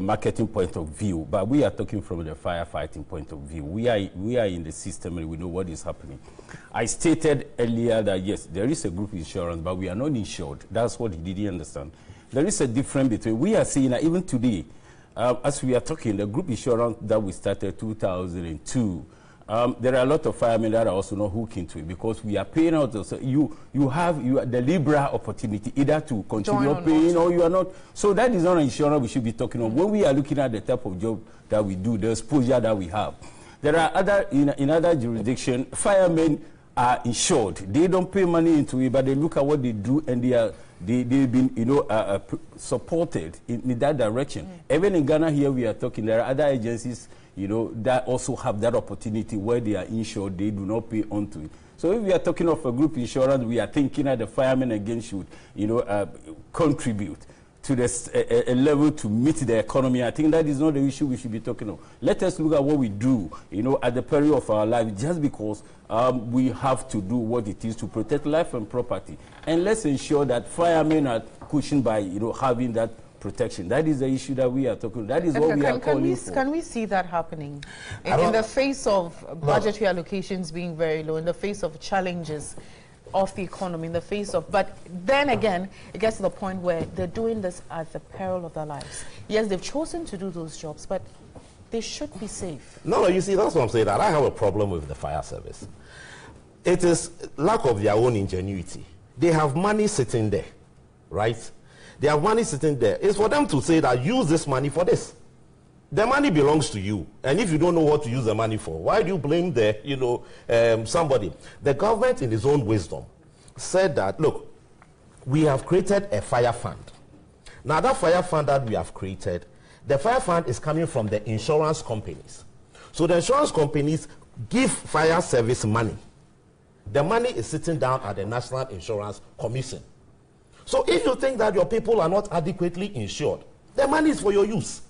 marketing point of view, but we are talking from the firefighting point of view. We are in the system and we know what is happening. I stated earlier that yes, there is a group insurance, but we are not insured. That's what he didn't understand. There is a difference between, we are seeing that even today, as we are talking, the group insurance that we started 2002, there are a lot of firemen that are also not hooked into it because we are paying out. So you are the liberal opportunity either to continue paying or you are not. So that is not an insurance we should be talking on. When we are looking at the type of job that we do, the exposure that we have, there are other in other jurisdictions, firemen are insured. They don't pay money into it, but they look at what they do and they've been supported in that direction. Even in Ghana here we are talking, there are other agencies that also have that opportunity where they are insured, they do not pay onto it. So if we are talking of a group insurance, we are thinking that the firemen again should, contribute to a level to meet the economy. I think that is not the issue we should be talking of. Let us look at what we do, at the peril of our life, just because we have to do what it is to protect life and property. And let's ensure that firemen are cushioned by, having that protection. That is the issue that we are talking. That is what we are calling for. Can we see that happening in the face of budgetary allocations being very low, in the face of challenges of the economy, in the face of, but then again, it gets to the point where they're doing this at the peril of their lives. Yes, they've chosen to do those jobs, but they should be safe. No, you see, that's what I'm saying. That I have a problem with the fire service. It is lack of their own ingenuity. They have money sitting there, right? They have money sitting there. It's for them to say that use this money for this. The money belongs to you. And if you don't know what to use the money for, why do you blame somebody? The government, in its own wisdom, said that, look, we have created a fire fund. Now, that fire fund that we have created, the fire fund is coming from the insurance companies. So the insurance companies give fire service money. The money is sitting down at the National Insurance Commission. So if you think that your people are not adequately insured, the money is for your use.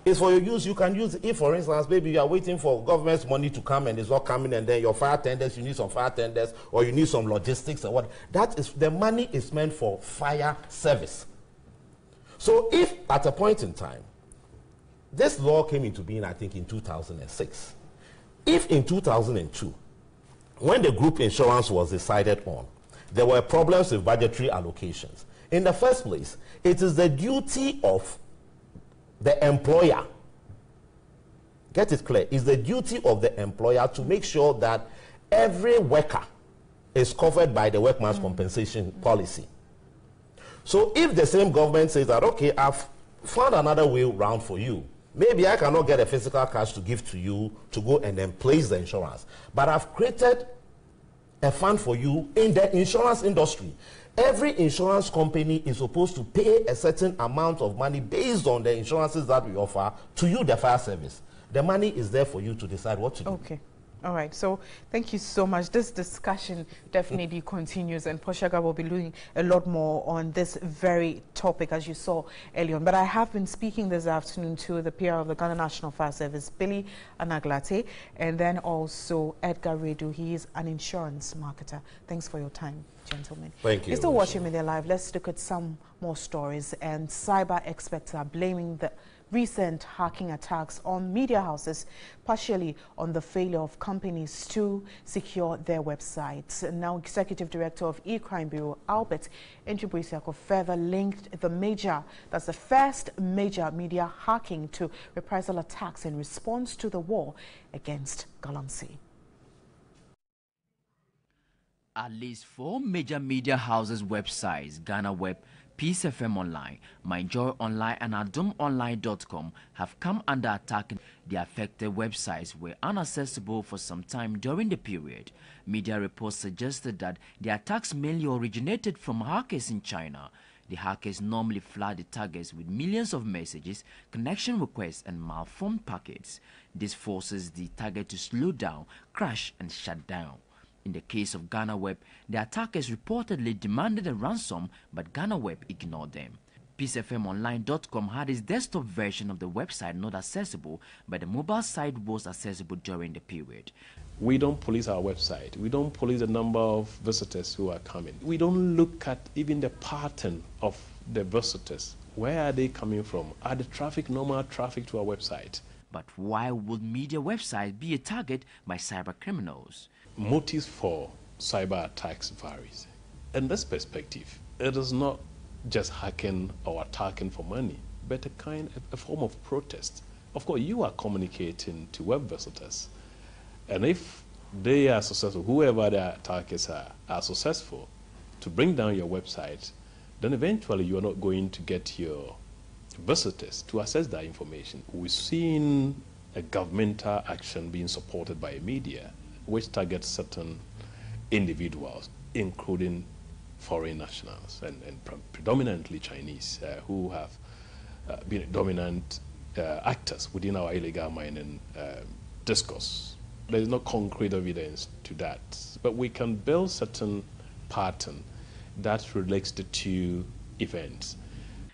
It's for your use. You can use it. If, for instance, maybe you are waiting for government's money to come and it's not coming, and then your fire tenders, you need some fire tenders, or you need some logistics or what. That is, the money is meant for fire service. So if at a point in time, this law came into being, I think, in 2006. If in 2002, when the group insurance was decided on, there were problems with budgetary allocations. In the first place, it is the duty of the employer, get it clear, it's the duty of the employer to make sure that every worker is covered by the workman's compensation policy. So if the same government says that, okay, I've found another way around for you, maybe I cannot get a physical cash to give to you to go and then place the insurance, but I've created a fund for you in the insurance industry. Every insurance company is supposed to pay a certain amount of money based on the insurances that we offer to you, the fire service. The money is there for you to decide what to do. Okay. All right. So thank you so much. This discussion definitely continues, and Poshaga will be doing a lot more on this very topic, as you saw earlier on. But I have been speaking this afternoon to the PR of the Ghana National Fire Service, Billy Anaglate, and then also Edgar Redu. He is an insurance marketer. Thanks for your time, gentlemen. Thank you. You're still watching Midday Live. Let's look at some more stories. And cyber experts are blaming the recent hacking attacks on media houses, partially on the failure of companies to secure their websites. Now, Executive Director of E-Crime Bureau, Albert Enchibuisiako, further linked that's the first major media hacking to reprisal attacks in response to the war against Galamsey. At least 4 major media houses' websites, Ghana Web, Peace FM Online, MyJoy Online and AdomOnline.com have come under attack. The affected websites were inaccessible for some time during the period. Media reports suggested that the attacks mainly originated from hackers in China. The hackers normally flood the targets with millions of messages, connection requests and malformed packets. This forces the target to slow down, crash and shut down. In the case of Ghana Web, the attackers reportedly demanded a ransom, but Ghana Web ignored them. PeaceFMOnline.com had its desktop version of the website not accessible, but the mobile site was accessible during the period. We don't police our website. We don't police the number of visitors who are coming. We don't look at even the pattern of the visitors Where are they coming from? Are the traffic normal traffic to our website? But why would media websites be a target by cyber criminals? Motives for cyber attacks varies. In this perspective, it is not just hacking or attacking for money, but a form of protest. Of course, you are communicating to web visitors, and if they are successful, whoever the attackers are successful to bring down your website, then eventually you are not going to get your visitors to access that information. We've seen a governmental action being supported by media, which targets certain individuals, including foreign nationals and predominantly Chinese, who have been dominant actors within our illegal mining discourse. There is no concrete evidence to that, but we can build certain pattern that relates to two events.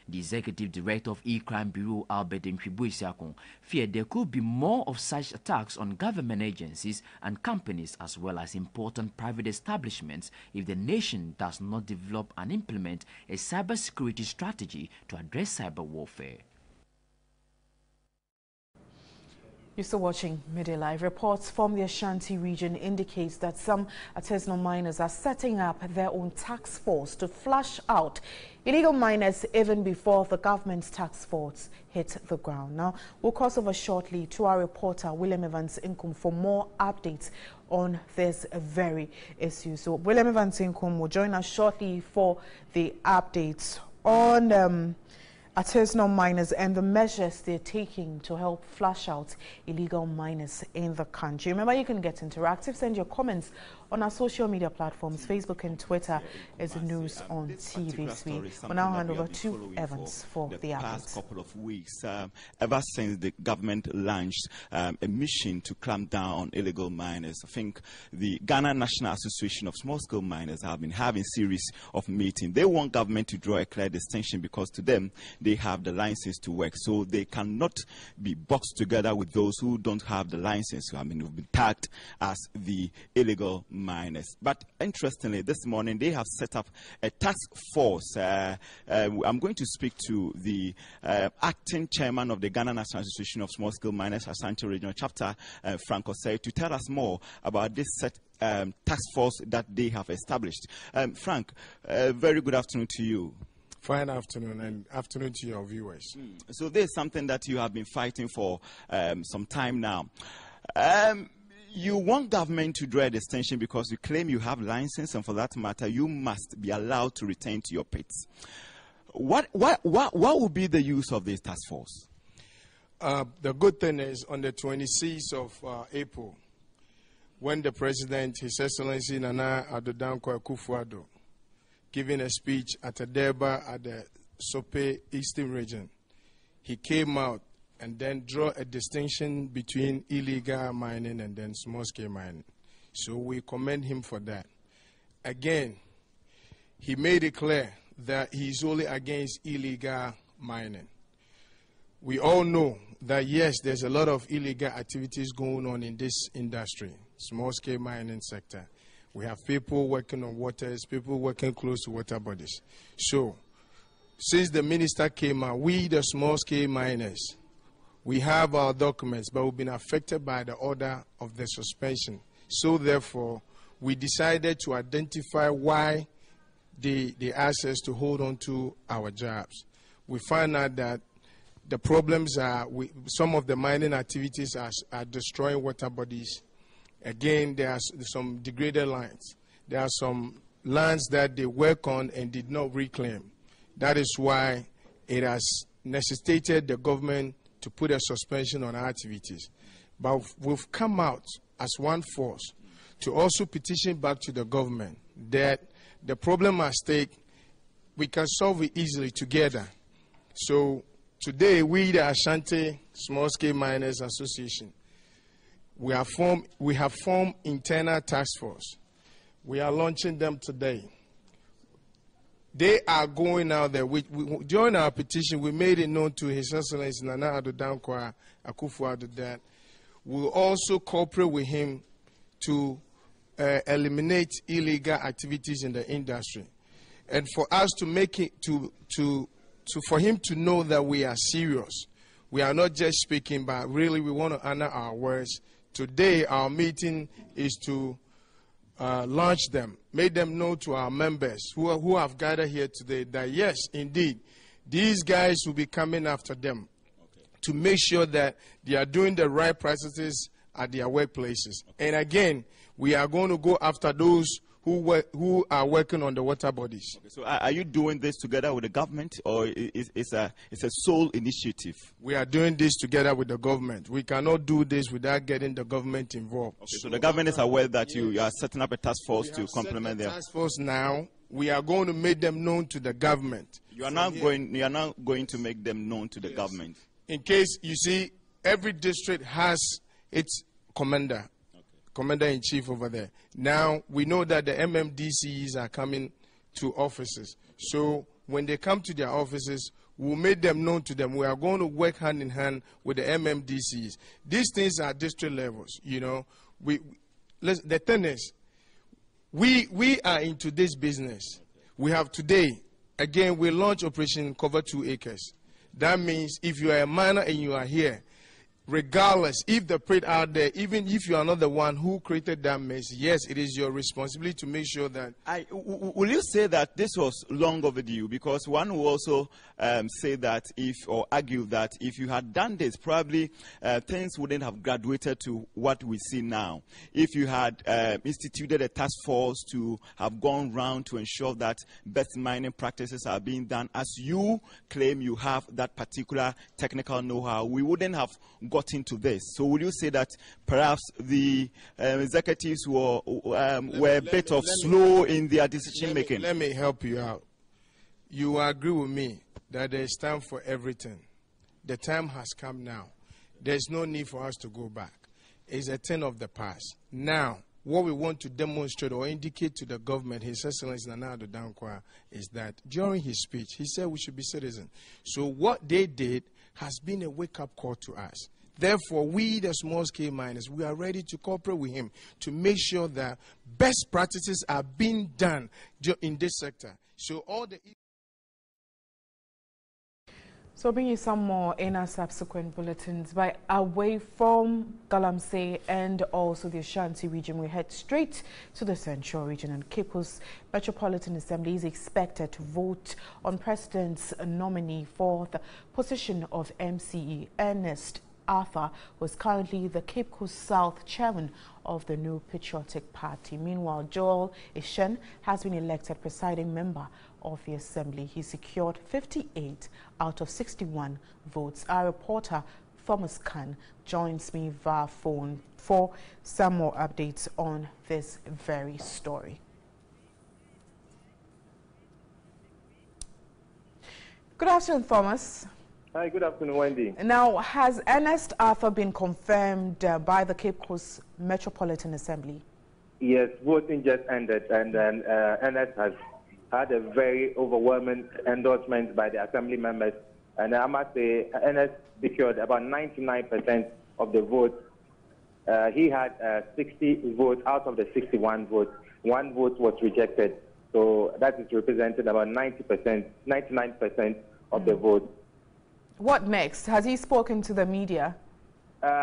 The executive director of E-Crime Bureau, Albert Nkwibu, feared there could be more of such attacks on government agencies and companies as well as important private establishments if the nation does not develop and implement a cybersecurity strategy to address cyber warfare. You're still watching Midday Live. Reports from the Ashanti region indicates that some artisanal miners are setting up their own task force to flush out illegal miners even before the government's task force hit the ground. Now, we'll cross over shortly to our reporter, William Evans Inkum, for more updates on this very issue. So, William Evans Inkum will join us shortly for the updates on artisanal miners and the measures they're taking to help flush out illegal miners in the country. Remember, you can get interactive. Send your comments on our social media platforms, Facebook and Twitter, as News on TV3. We'll now hand over to Evans for the past updates. couple of weeks, ever since the government launched a mission to clamp down on illegal miners. I think the Ghana National Association of Small-Scale Miners have been having a series of meetings. They want government to draw a clear distinction because to them, they have the license to work. So they cannot be boxed together with those who don't have the license. I mean, who've been tagged as the illegal miners. But interestingly, this morning they have set up a task force. I'm going to speak to the acting chairman of the Ghana National Association of Small-Scale Miners, Ashanti Regional Chapter, Frank Osei, to tell us more about this task force that they have established. Frank, very good afternoon to you. Fine afternoon, and afternoon to your viewers. So this is something that you have been fighting for some time now. You want government to draw a distinction because you claim you have license, and for that matter, you must be allowed to return to your pits. What would be the use of this task force? The good thing is, on the 26th of April, when the President, His Excellency Nana Addo Akufo-Addo, giving a speech at a Derba at the Sope Eastern region, he came out and then drew a distinction between illegal mining and then small-scale mining. So we commend him for that. Again, he made it clear that he's only against illegal mining. We all know that, yes, there's a lot of illegal activities going on in this industry, small-scale mining sector. We have people working on waters, people working close to water bodies. So, since the minister came out, we, the small-scale miners, we have our documents, but we've been affected by the order of the suspension. So, therefore, we decided to identify why they asked us to hold on to our jobs. We found out that the problems are, some of the mining activities are destroying water bodies. Again, there are some degraded lands. There are some lands that they work on and did not reclaim. That is why it has necessitated the government to put a suspension on our activities. But we've come out as one force to also petition back to the government that the problem at stake, we can solve it easily together. So today, we, the Ashanti Small-Scale Miners Association, we have formed internal task force. We are launching them today. They are going out there. During our petition, we made it known to His Excellency Nana Addo Akufo-Addo that we'll also cooperate with him to eliminate illegal activities in the industry. And for us to make it to for him to know that we are serious. We are not just speaking, but really we want to honor our words. Today, our meeting is to launch them, make them know to our members who have gathered here today that yes, indeed, these guys will be coming after them to make sure that they are doing the right practices at their workplaces. And again, we are going to go after those who are working on the water bodies. Okay, so are you doing this together with the government, or it's a sole initiative? We are doing this together with the government. We cannot do this without getting the government involved. Okay, so the government is aware that you are setting up a task force to complement them. Task force now. We are going to make them known to the government. You are now going to make them known to the government. In case you see, every district has its commander. Commander-in-Chief over there. Now, we know that the MMDCs are coming to offices. So, when they come to their offices, we'll make them known to them. We are going to work hand in hand with the MMDCs. These things are district levels, you know. The thing is, we are into this business. We have today, again, we launch Operation Cover 2 Acres. That means if you are a miner and you are here, regardless, if the print out there, even if you are not the one who created that mess, yes, it is your responsibility to make sure that... Will you say that this was long overdue? Because one will also say that or argue that if you had done this, probably things wouldn't have graduated to what we see now. If you had instituted a task force to have gone round to ensure that best mining practices are being done, as you claim you have that particular technical know-how, we wouldn't have got into this. So would you say that perhaps the executives were a bit slow in their decision making? Let me help you out. You agree with me that there is time for everything. The time has come now. There's no need for us to go back. It's a thing of the past. Now, what we want to demonstrate or indicate to the government, His Excellency Nana Addo-Dankwa, is that during his speech, he said we should be citizens. So what they did has been a wake-up call to us. Therefore, we, the small-scale miners, we are ready to cooperate with him to make sure that best practices are being done in this sector. So all the... So bring you some more in our subsequent bulletins. But away from Galamsey and also the Ashanti region, we head straight to the Central region, and Cape Coast Metropolitan Assembly is expected to vote on President's nominee for the position of MCE. Ernest Arthur was currently the Cape Coast South chairman of the New Patriotic Party. Meanwhile, Joel Ishen has been elected presiding member of the Assembly. He secured 58 out of 61 votes. Our reporter Thomas Khan joins me via phone for some more updates on this very story. Good afternoon, Thomas. Hi, good afternoon, Wendy. Now, has Ernest Arthur been confirmed by the Cape Coast Metropolitan Assembly? Yes, voting just ended, and then Ernest has had a very overwhelming endorsement by the Assembly members. And I must say, Ernest secured about 99% of the votes. He had 60 votes out of the 61 votes. 1 vote was rejected. So that is represented about 90%, 99% of the votes. What next? Has he spoken to the media?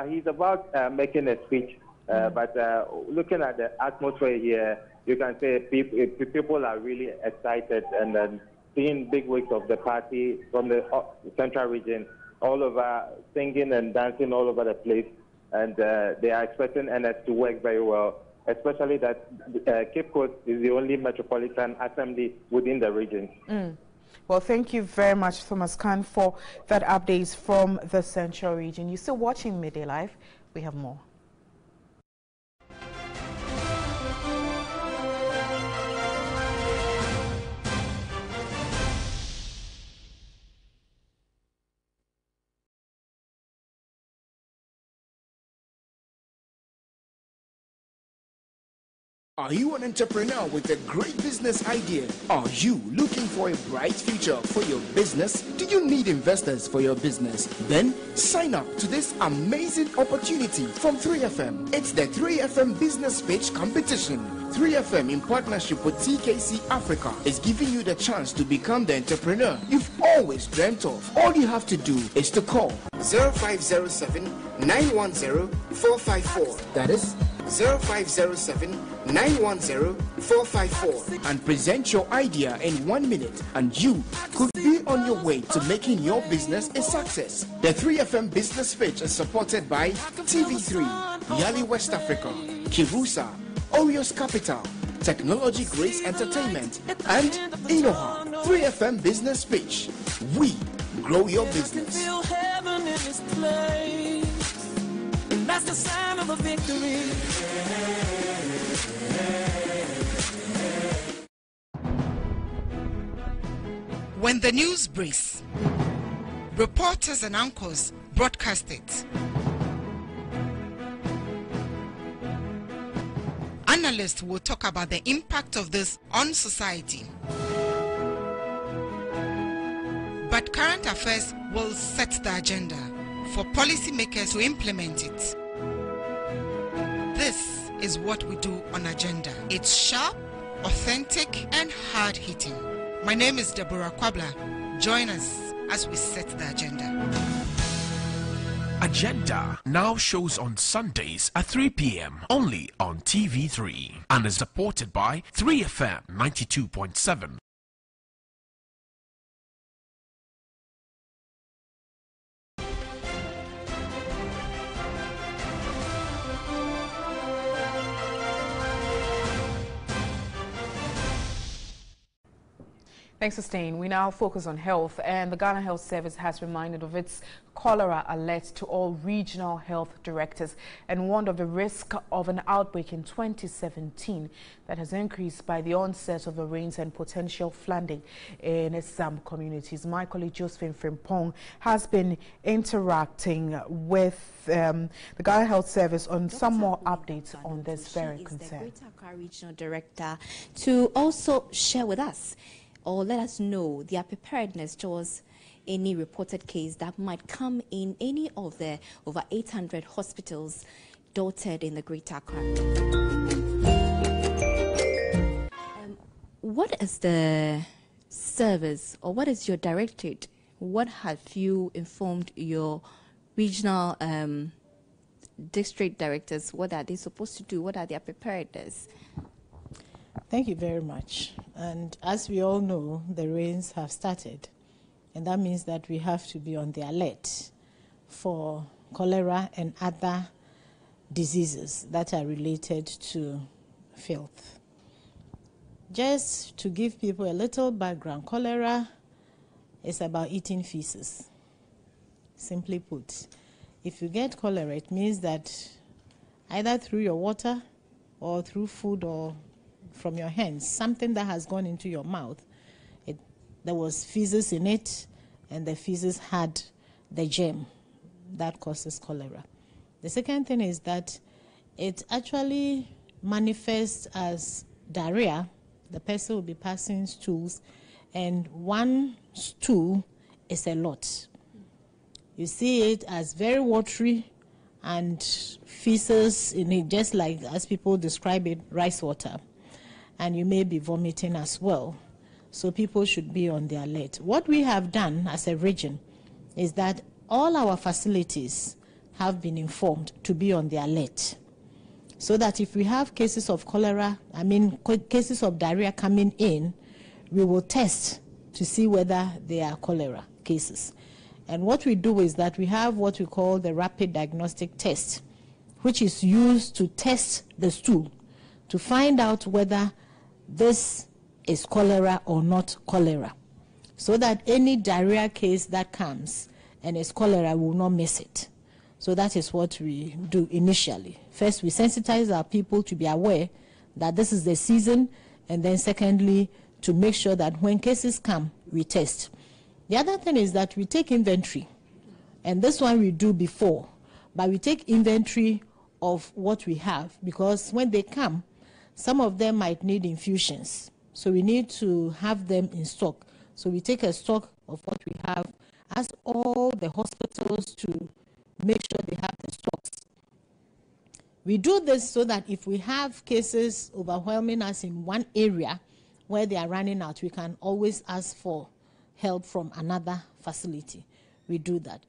He's about making a speech, but looking at the atmosphere here, you can say people are really excited, and then seeing big wigs of the party from the central region all over, singing and dancing all over the place, and they are expecting NS to work very well, especially that Cape Coast is the only metropolitan assembly within the region. Well, thank you very much, Thomas Khan, for that updates from the Central region. You're still watching Midday Live. We have more. Are you an entrepreneur with a great business idea? Are you looking for a bright future for your business? Do you need investors for your business? Then sign up to this amazing opportunity from 3FM. It's the 3FM Business Pitch Competition. 3FM, in partnership with TKC Africa, is giving you the chance to become the entrepreneur you've always dreamt of. All you have to do is to call 0507 910 454. That is 0507 910 454, and present your idea in 1 minute, and you could be on your way to making your business a success. The 3FM business page is supported by TV3, Yali West Africa, Kivusa, Oreos Capital, Technology Grace Entertainment, and Inoha. 3FM business page. We grow your business. That's the sign of a victory. When the news breaks, reporters and anchors broadcast it. Analysts will talk about the impact of this on society. But current affairs will set the agenda for policymakers to implement it. This is what we do on Agenda. It's sharp, authentic, and hard-hitting. My name is Deborah Kwabla. Join us as we set the agenda. Agenda now shows on Sundays at 3 p.m. only on TV3 and is supported by 3FM 92.7. Thanks for staying. We now focus on health, and the Ghana Health Service has reminded of its cholera alert to all regional health directors and warned of the risk of an outbreak in 2017 that has increased by the onset of the rains and potential flooding in some communities. My colleague Josephine Frimpong has been interacting with the Ghana Health Service on some more updates on this very concern. The Greater Accra Regional Director to also share with us or let us know their preparedness towards any reported case that might come in any of the over 800 hospitals dotted in the Greater Accra. What is the service, or what is your directorate? What have you informed your regional district directors? What are they supposed to do? What are their preparedness? Thank you very much. And as we all know, the rains have started, and that means that we have to be on the alert for cholera and other diseases that are related to filth. Just to give people a little background, cholera is about eating feces. Simply put, if you get cholera, it means that either through your water or through food or from your hands, something that has gone into your mouth, there was feces in it, and the feces had the germ that causes cholera. The second thing is that it actually manifests as diarrhea. The person will be passing stools, and one stool is a lot. You see it as very watery and feces in it, just like as people describe it, rice water. And you may be vomiting as well. So people should be on the alert. What we have done as a region is that all our facilities have been informed to be on the alert, so that if we have cases of cholera, cases of diarrhea coming in, we will test to see whether they are cholera cases. And what we do is that we have what we call the rapid diagnostic test, which is used to test the stool to find out whether this is cholera or not cholera, so that any diarrhea case that comes and is cholera will not miss it. So that is what we do initially. First, we sensitize our people to be aware that this is the season, and then secondly, to make sure that when cases come, we test. The other thing is that we take inventory, and this one we do before, but we take inventory of what we have, because when they come, some of them might need infusions. So we need to have them in stock. So we take a stock of what we have, ask all the hospitals to make sure they have the stocks. We do this so that if we have cases overwhelming us in one area where they are running out, we can always ask for help from another facility. We do that.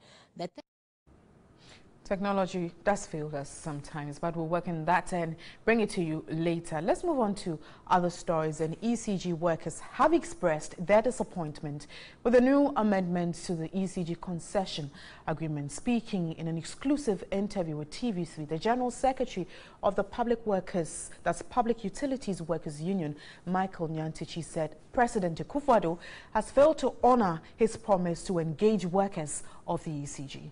Technology does fail us sometimes, but we'll work on that and bring it to you later. Let's move on to other stories. And ECG workers have expressed their disappointment with the new amendments to the ECG concession agreement. Speaking in an exclusive interview with TV3, the General Secretary of the Public Workers, that's Public Utilities Workers Union, Michael Nyantichi, said President Akufo-Addo has failed to honor his promise to engage workers of the ECG.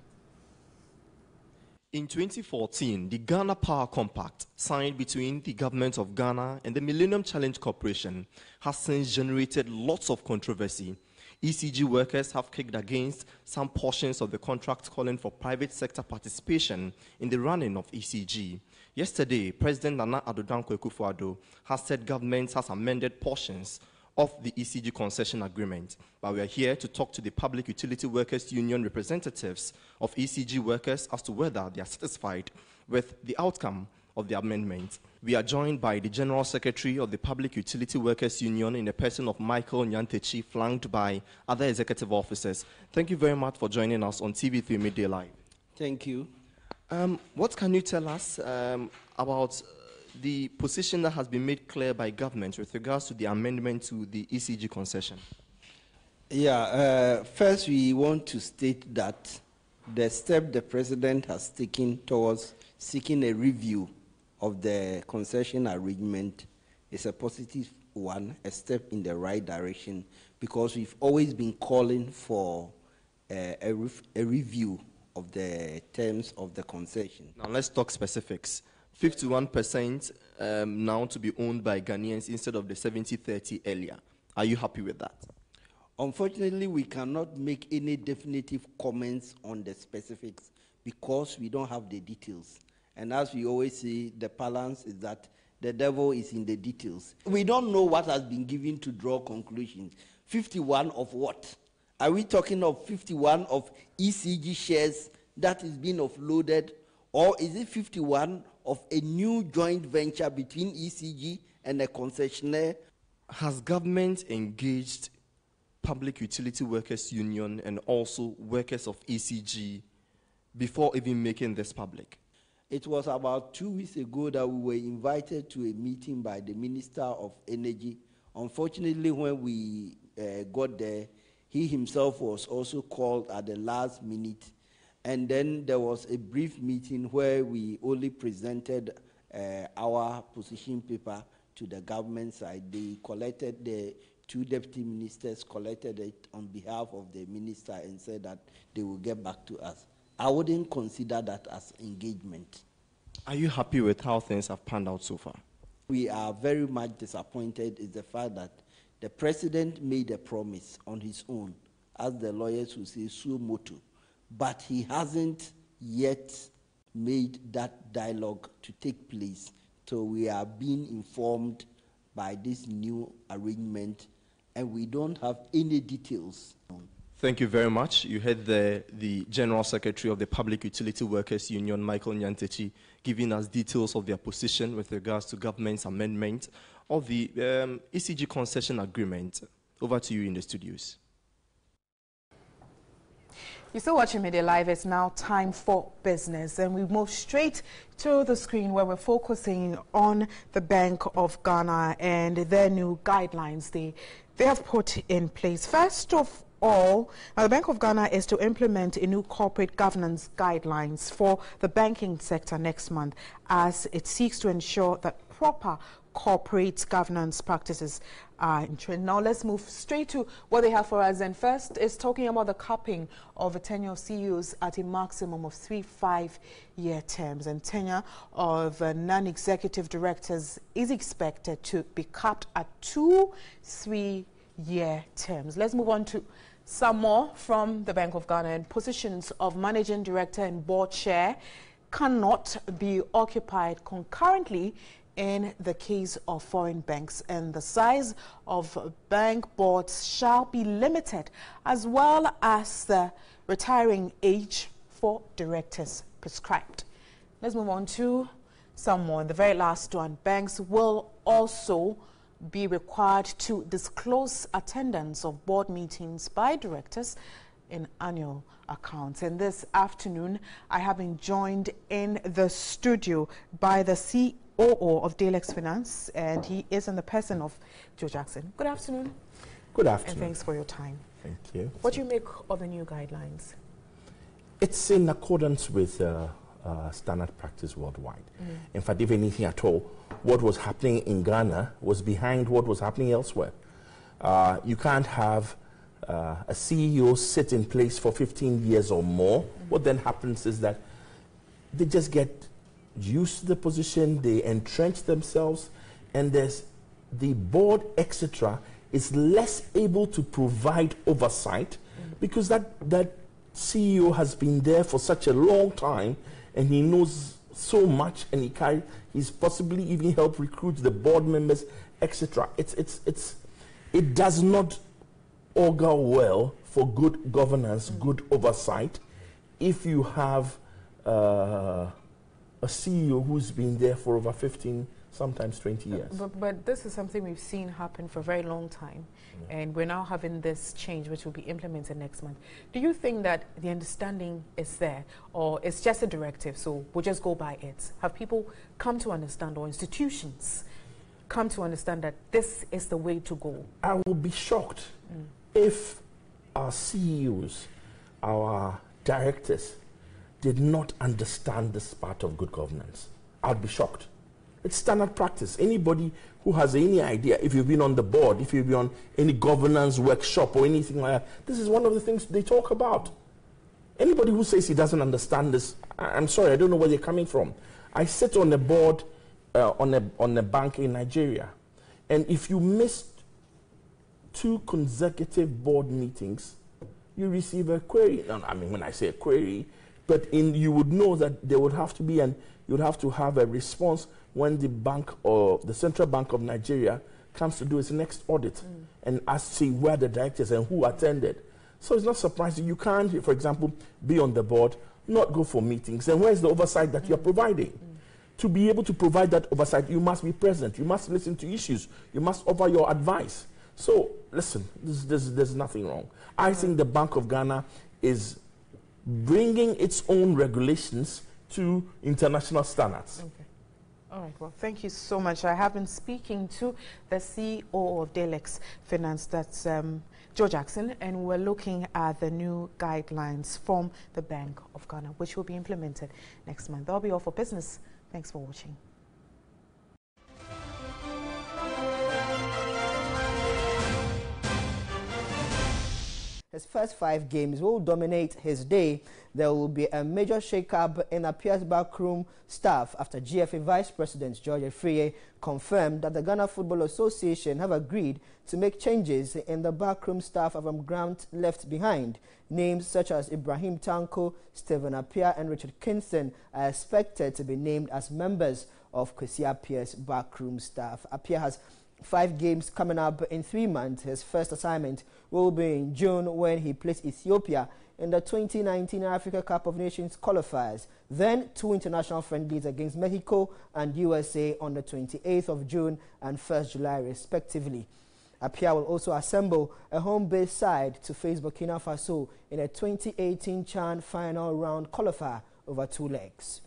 In 2014, the Ghana Power Compact, signed between the government of Ghana and the Millennium Challenge Corporation, has since generated lots of controversy. ECG workers have kicked against some portions of the contract calling for private sector participation in the running of ECG. Yesterday, President Nana Akufo-Addo has said government has amended portions of the ECG concession agreement. But we are here to talk to the Public Utility Workers Union representatives of ECG workers as to whether they are satisfied with the outcome of the amendment. We are joined by the General Secretary of the Public Utility Workers Union in the person of Michael Nyantichi, flanked by other executive officers. Thank you very much for joining us on TV3 Midday Live. Thank you. What can you tell us about the position that has been made clear by government with regards to the amendment to the ECG concession? Yeah, first we want to state that the step the president has taken towards seeking a review of the concession arrangement is a positive one, a step in the right direction, because we've always been calling for a review of the terms of the concession. Now let's talk specifics. 51% now to be owned by Ghanaians instead of the 70-30 earlier. Are you happy with that? Unfortunately, we cannot make any definitive comments on the specifics because we don't have the details. And as we always say, the balance is that the devil is in the details. We don't know what has been given to draw conclusions. 51 of what? Are we talking of 51 of ECG shares that is being offloaded, or is it 51 of a new joint venture between ECG and a concessionaire? Has government engaged Public Utility Workers Union and also workers of ECG before even making this public? It was about 2 weeks ago that we were invited to a meeting by the Minister of Energy. Unfortunately, when we got there, he himself was also called at the last minute. And then there was a brief meeting where we only presented our position paper to the government side. They collected, the 2 deputy ministers collected it on behalf of the minister and said that they will get back to us. I wouldn't consider that as engagement. Are you happy with how things have panned out so far? We are very much disappointed is the fact that the president made a promise on his own, as the lawyers will say, suo motu. But he hasn't yet made that dialogue to take place. So we are being informed by this new arrangement, and we don't have any details. Thank you very much. You heard the General Secretary of the Public Utility Workers Union, Michael Nyantichi, giving us details of their position with regards to government's amendment of the ECG concession agreement. Over to you in the studios. You're still watching Midday Live. It's now time for business, and we move straight to the screen where we're focusing on the Bank of Ghana and their new guidelines they have put in place. First of all, the Bank of Ghana is to implement a new corporate governance guidelines for the banking sector next month as it seeks to ensure that proper corporate governance practices are in trend. Now let's move straight to what they have for us. And first is talking about the capping of a tenure of CEOs at a maximum of 3 5-year terms, and tenure of non-executive directors is expected to be capped at 2 3-year terms. Let's move on to some more from the Bank of Ghana. And positions of managing director and board chair cannot be occupied concurrently in the case of foreign banks, and the size of bank boards shall be limited, as well as the retiring age for directors prescribed. Let's move on to Some more. And the very last one, banks will also be required to disclose attendance of board meetings by directors in annual accounts. And this afternoon, I have been joined in the studio by the COO of Dalex Finance, and he is in the person of Joe Jackson. Good afternoon. Good afternoon. And thanks for your time. Thank you. What do you make of the new guidelines? It's in accordance with standard practice worldwide. In fact, if anything at all, what was happening in Ghana was behind what was happening elsewhere. You can't have a CEO sit in place for 15 years or more. What then happens is that they just get used to the position, they entrench themselves, and there's the board, etc., is less able to provide oversight because that CEO has been there for such a long time and he knows so much, and he's possibly even helped recruit the board members, etc. It does not augur well for good governance, good oversight, if you have a CEO who's been there for over 15, sometimes 20 years. But this is something we've seen happen for a very long time, and we're now having this change which will be implemented next month. Do you think that the understanding is there, or it's just a directive, so we'll just go by it? Have people come to understand, or institutions come to understand that this is the way to go? I will be shocked if our CEOs, our directors, did not understand this part of good governance. I'd be shocked. It's standard practice. Anybody who has any idea, if you've been on the board, if you've been on any governance workshop or anything like that, this is one of the things they talk about. Anybody who says he doesn't understand this, I'm sorry, I don't know where they're coming from. I sit on a board on a bank in Nigeria, and if you missed 2 consecutive board meetings, you receive a query. I mean, when I say a query, but you would know that there would have to be, and you would have to have a response when the bank or the Central Bank of Nigeria comes to do its next audit and ask to see where the directors and who attended. So it's not surprising. You can't, for example, be on the board, not go for meetings. And where's the oversight that you're providing? To be able to provide that oversight, you must be present. You must listen to issues. You must offer your advice. So, listen, there's nothing wrong. I think the Bank of Ghana is bringing its own regulations to international standards. Okay. All right, well, thank you so much. I have been speaking to the CEO of Dalex Finance, that's Joe Jackson, and we're looking at the new guidelines from the Bank of Ghana, which will be implemented next month. That'll be all for business. Thanks for watching. His first 5 games will dominate his day. There will be a major shake-up in Appiah's backroom staff after GFA Vice President George Afriyie confirmed that the Ghana Football Association have agreed to make changes in the backroom staff of Grant left behind. Names such as Ibrahim Tanko, Stephen Appiah and Richard Kingston are expected to be named as members of Kwesi Appiah's backroom staff. Appiah has 5 games coming up in 3 months. His first assignment will be in June when he plays Ethiopia in the 2019 Africa Cup of Nations qualifiers. Then 2 international friendlies against Mexico and USA on the 28th of June and 1st July respectively. Appiah will also assemble a home-based side to face Burkina Faso in a 2018 CHAN final round qualifier over 2 legs.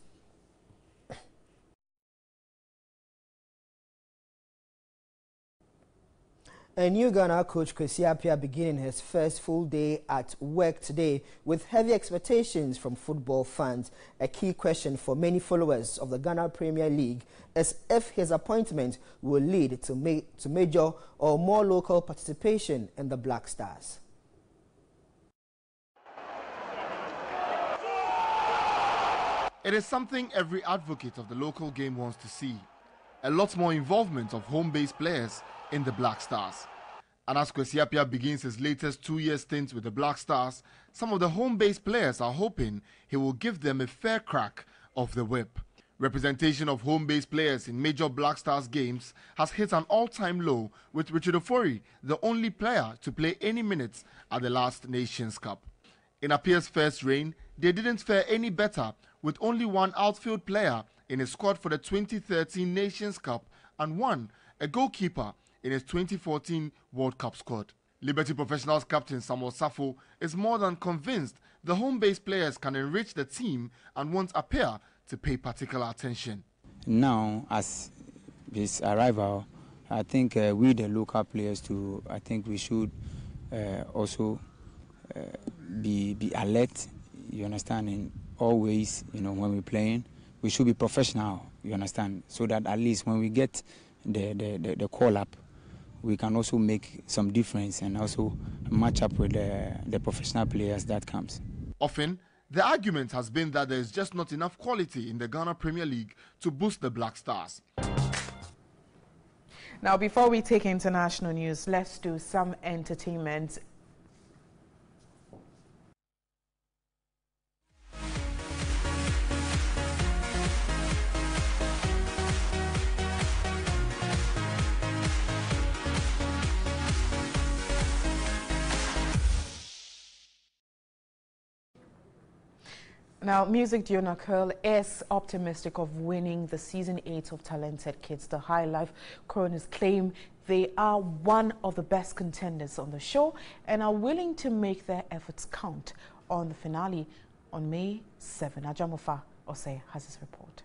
A new Ghana coach, Kwesi Appiah, beginning his first full day at work today with heavy expectations from football fans. A key question for many followers of the Ghana Premier League is if his appointment will lead to major or more local participation in the Black Stars. It is something every advocate of the local game wants to see. A lot more involvement of home-based players in the Black Stars. And as Kwesi Appiah begins his latest 2-year stint with the Black Stars, some of the home-based players are hoping he will give them a fair crack of the whip. Representation of home-based players in major Black Stars games has hit an all-time low, with Richard Ofori the only player to play any minutes at the last Nations Cup. In Appiah's first reign, they didn't fare any better, with only 1 outfield player in his squad for the 2013 Nations Cup and 1, a goalkeeper, in his 2014 World Cup squad. Liberty Professionals captain Samuel Safo is more than convinced the home-based players can enrich the team and won't appear to pay particular attention. Now, as his arrival, I think we the local players too, I think we should also be alert, you understand, in all ways, you know, when we're playing. We should be professional, you understand, so that at least when we get the call-up, we can also make some difference and also match up with the professional players that comes. Often, the argument has been that there is just not enough quality in the Ghana Premier League to boost the Black Stars. Now, before we take international news, let's do some entertainment. Now, music duo Nakel is optimistic of winning the season 8 of Talented Kids. The High Life Crooners claim they are one of the best contenders on the show and are willing to make their efforts count on the finale on May 7. Ajamofa Osei has his report.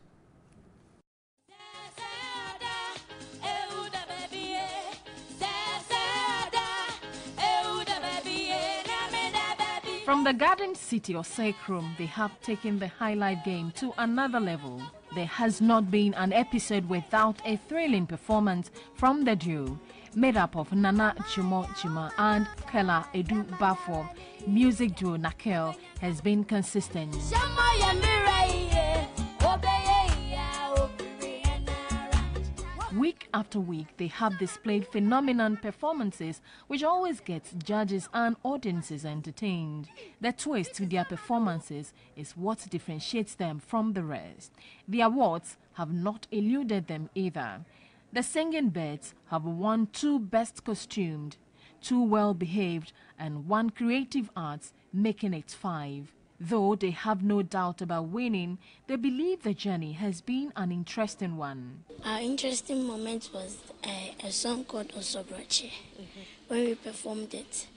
From the garden city of Sekrum, they have taken the highlight game to another level. There has not been an episode without a thrilling performance from the duo, made up of Nana Chimo Chima and Kela Edu Bafo. Music duo Nakel has been consistent. Week after week, they have displayed phenomenal performances, which always gets judges and audiences entertained. The twist to their performances is what differentiates them from the rest. The awards have not eluded them either. The Singing Birds have won 2 Best Costumed, 2 Well-Behaved, and 1 Creative Arts, making it 5. Though they have no doubt about winning, they believe the journey has been an interesting one. Our interesting moment was a song called Osobroche. When we performed it,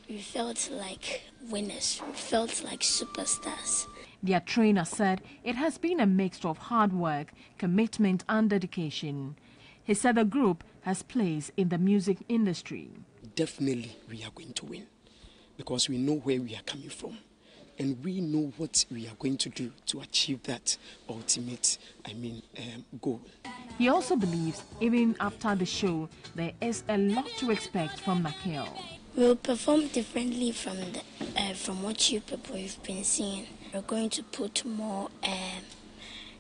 we felt like winners, we felt like superstars. Their trainer said it has been a mix of hard work, commitment and dedication. He said the group has place in the music industry. Definitely we are going to win because we know where we are coming from. And we know what we are going to do to achieve that ultimate, goal. He also believes even after the show, there is a lot to expect from Nakel. We'll perform differently from what you people have been seeing. We're going to put more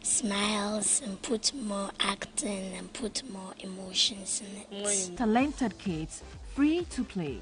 smiles and put more acting and put more emotions in it. Talented Kids, free to play.